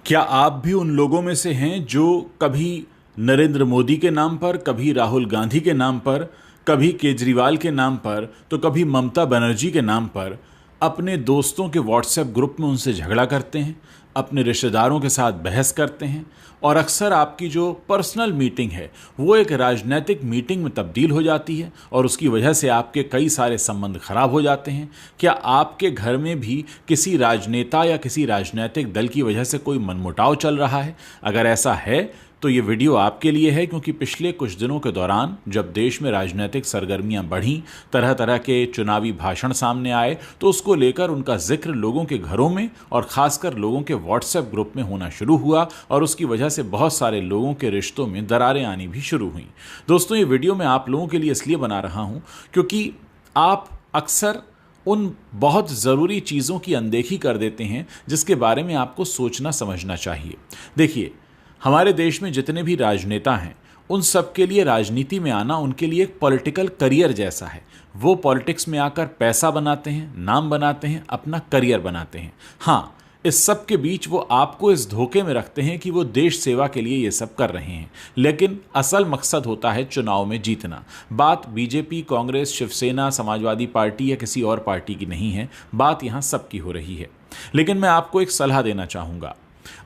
क्या आप भी उन लोगों में से हैं जो कभी नरेंद्र मोदी के नाम पर, कभी राहुल गांधी के नाम पर, कभी केजरीवाल के नाम पर, तो कभी ममता बनर्जी के नाम पर अपने दोस्तों के व्हाट्सएप ग्रुप में उनसे झगड़ा करते हैं, अपने रिश्तेदारों के साथ बहस करते हैं और अक्सर आपकी जो पर्सनल मीटिंग है वो एक राजनीतिक मीटिंग में तब्दील हो जाती है और उसकी वजह से आपके कई सारे संबंध खराब हो जाते हैं। क्या आपके घर में भी किसी राजनेता या किसी राजनीतिक दल की वजह से कोई मनमुटाव चल रहा है? अगर ऐसा है तो ये वीडियो आपके लिए है, क्योंकि पिछले कुछ दिनों के दौरान जब देश में राजनीतिक सरगर्मियां बढ़ीं, तरह तरह के चुनावी भाषण सामने आए, तो उसको लेकर उनका जिक्र लोगों के घरों में और खासकर लोगों के व्हाट्सएप ग्रुप में होना शुरू हुआ और उसकी वजह से बहुत सारे लोगों के रिश्तों में दरारें आनी भी शुरू हुई। दोस्तों, ये वीडियो मैं आप लोगों के लिए इसलिए बना रहा हूं क्योंकि आप अक्सर उन बहुत ज़रूरी चीज़ों की अनदेखी कर देते हैं जिसके बारे में आपको सोचना समझना चाहिए। देखिए, हमारे देश में जितने भी राजनेता हैं उन सब के लिए राजनीति में आना उनके लिए एक पॉलिटिकल करियर जैसा है। वो पॉलिटिक्स में आकर पैसा बनाते हैं, नाम बनाते हैं, अपना करियर बनाते हैं। हाँ, इस सब के बीच वो आपको इस धोखे में रखते हैं कि वो देश सेवा के लिए ये सब कर रहे हैं, लेकिन असल मकसद होता है चुनाव में जीतना। बात बीजेपी, कांग्रेस, शिवसेना, समाजवादी पार्टी या किसी और पार्टी की नहीं है, बात यहाँ सबकी हो रही है। लेकिन मैं आपको एक सलाह देना चाहूँगा।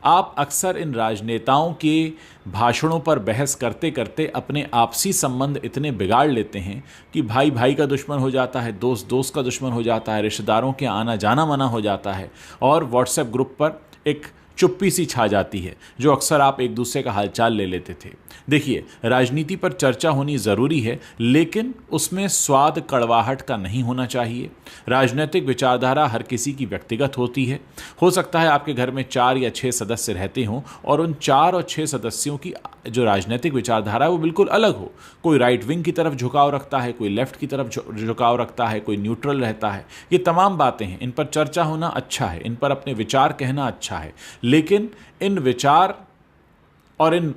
आप अक्सर इन राजनेताओं के भाषणों पर बहस करते करते अपने आपसी संबंध इतने बिगाड़ लेते हैं कि भाई भाई का दुश्मन हो जाता है, दोस्त दोस्त का दुश्मन हो जाता है, रिश्तेदारों के आना जाना मना हो जाता है और व्हाट्सएप ग्रुप पर एक चुप्पी सी छा जाती है जो अक्सर आप एक दूसरे का हालचाल ले लेते थे। देखिए, राजनीति पर चर्चा होनी ज़रूरी है, लेकिन उसमें स्वाद कड़वाहट का नहीं होना चाहिए। राजनीतिक विचारधारा हर किसी की व्यक्तिगत होती है। हो सकता है आपके घर में 4 या 6 सदस्य रहते हों और उन 4 और 6 सदस्यों की जो राजनीतिक विचारधारा है वो बिल्कुल अलग हो। कोई राइट विंग की तरफ झुकाव रखता है, कोई लेफ्ट की तरफ झुकाव रखता है, कोई न्यूट्रल रहता है। ये तमाम बातें हैं, इन पर चर्चा होना अच्छा है, इन पर अपने विचार कहना अच्छा है, लेकिन इन विचार और इन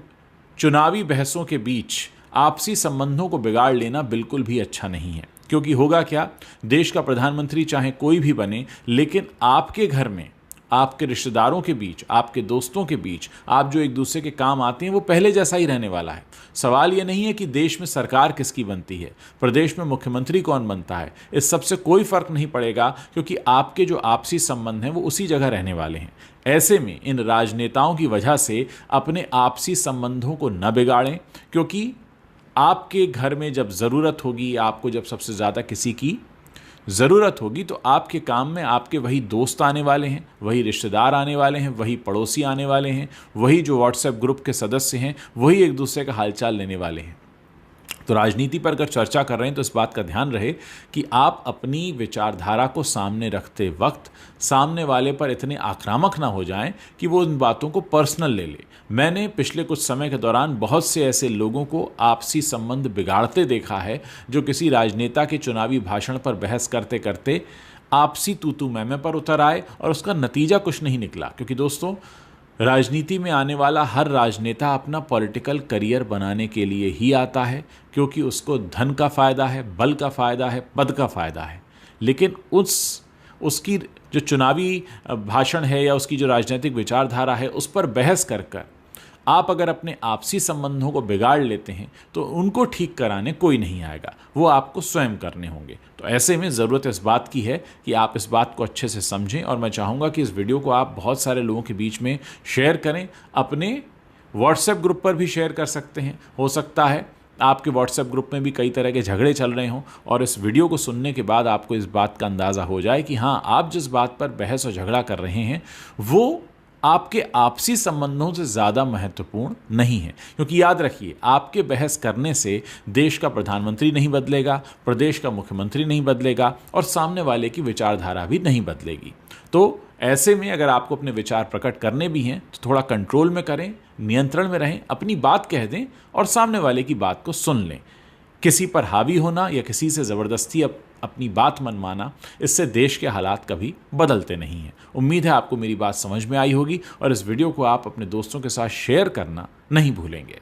चुनावी बहसों के बीच आपसी संबंधों को बिगाड़ लेना बिल्कुल भी अच्छा नहीं है। क्योंकि होगा क्या, देश का प्रधानमंत्री चाहे कोई भी बने, लेकिन आपके घर में, आपके रिश्तेदारों के बीच, आपके दोस्तों के बीच आप जो एक दूसरे के काम आते हैं वो पहले जैसा ही रहने वाला है। सवाल ये नहीं है कि देश में सरकार किसकी बनती है, प्रदेश में मुख्यमंत्री कौन बनता है, इस सबसे कोई फर्क नहीं पड़ेगा, क्योंकि आपके जो आपसी संबंध हैं वो उसी जगह रहने वाले हैं। ऐसे में इन राजनेताओं की वजह से अपने आपसी संबंधों को न बिगाड़ें, क्योंकि आपके घर में जब ज़रूरत होगी, आपको जब सबसे ज़्यादा किसी की ज़रूरत होगी, तो आपके काम में आपके वही दोस्त आने वाले हैं, वही रिश्तेदार आने वाले हैं, वही पड़ोसी आने वाले हैं, वही जो व्हाट्सएप ग्रुप के सदस्य हैं, वही एक दूसरे का हालचाल लेने वाले हैं। तो राजनीति पर अगर चर्चा कर रहे हैं तो इस बात का ध्यान रहे कि आप अपनी विचारधारा को सामने रखते वक्त सामने वाले पर इतने आक्रामक ना हो जाएं कि वो उन बातों को पर्सनल ले ले। मैंने पिछले कुछ समय के दौरान बहुत से ऐसे लोगों को आपसी संबंध बिगाड़ते देखा है जो किसी राजनेता के चुनावी भाषण पर बहस करते करते आपसी तू-तू मैं-मैं पर उतर आए और उसका नतीजा कुछ नहीं निकला। क्योंकि दोस्तों, राजनीति में आने वाला हर राजनेता अपना पॉलिटिकल करियर बनाने के लिए ही आता है, क्योंकि उसको धन का फ़ायदा है, बल का फ़ायदा है, पद का फ़ायदा है। लेकिन उसकी जो चुनावी भाषण है या उसकी जो राजनीतिक विचारधारा है उस पर बहस कर कर आप अगर अपने आपसी संबंधों को बिगाड़ लेते हैं तो उनको ठीक कराने कोई नहीं आएगा, वो आपको स्वयं करने होंगे। तो ऐसे में ज़रूरत इस बात की है कि आप इस बात को अच्छे से समझें और मैं चाहूँगा कि इस वीडियो को आप बहुत सारे लोगों के बीच में शेयर करें। अपने व्हाट्सएप ग्रुप पर भी शेयर कर सकते हैं। हो सकता है आपके व्हाट्सएप ग्रुप में भी कई तरह के झगड़े चल रहे हों और इस वीडियो को सुनने के बाद आपको इस बात का अंदाज़ा हो जाए कि हाँ, आप जिस बात पर बहस और झगड़ा कर रहे हैं वो आपके आपसी संबंधों से ज़्यादा महत्वपूर्ण नहीं है। क्योंकि याद रखिए, आपके बहस करने से देश का प्रधानमंत्री नहीं बदलेगा, प्रदेश का मुख्यमंत्री नहीं बदलेगा और सामने वाले की विचारधारा भी नहीं बदलेगी। तो ऐसे में अगर आपको अपने विचार प्रकट करने भी हैं तो थोड़ा कंट्रोल में करें, नियंत्रण में रहें, अपनी बात कह दें और सामने वाले की बात को सुन लें। किसी पर हावी होना या किसी से ज़बरदस्ती अपनी बात मनवाना, इससे देश के हालात कभी बदलते नहीं हैं। उम्मीद है आपको मेरी बात समझ में आई होगी और इस वीडियो को आप अपने दोस्तों के साथ शेयर करना नहीं भूलेंगे।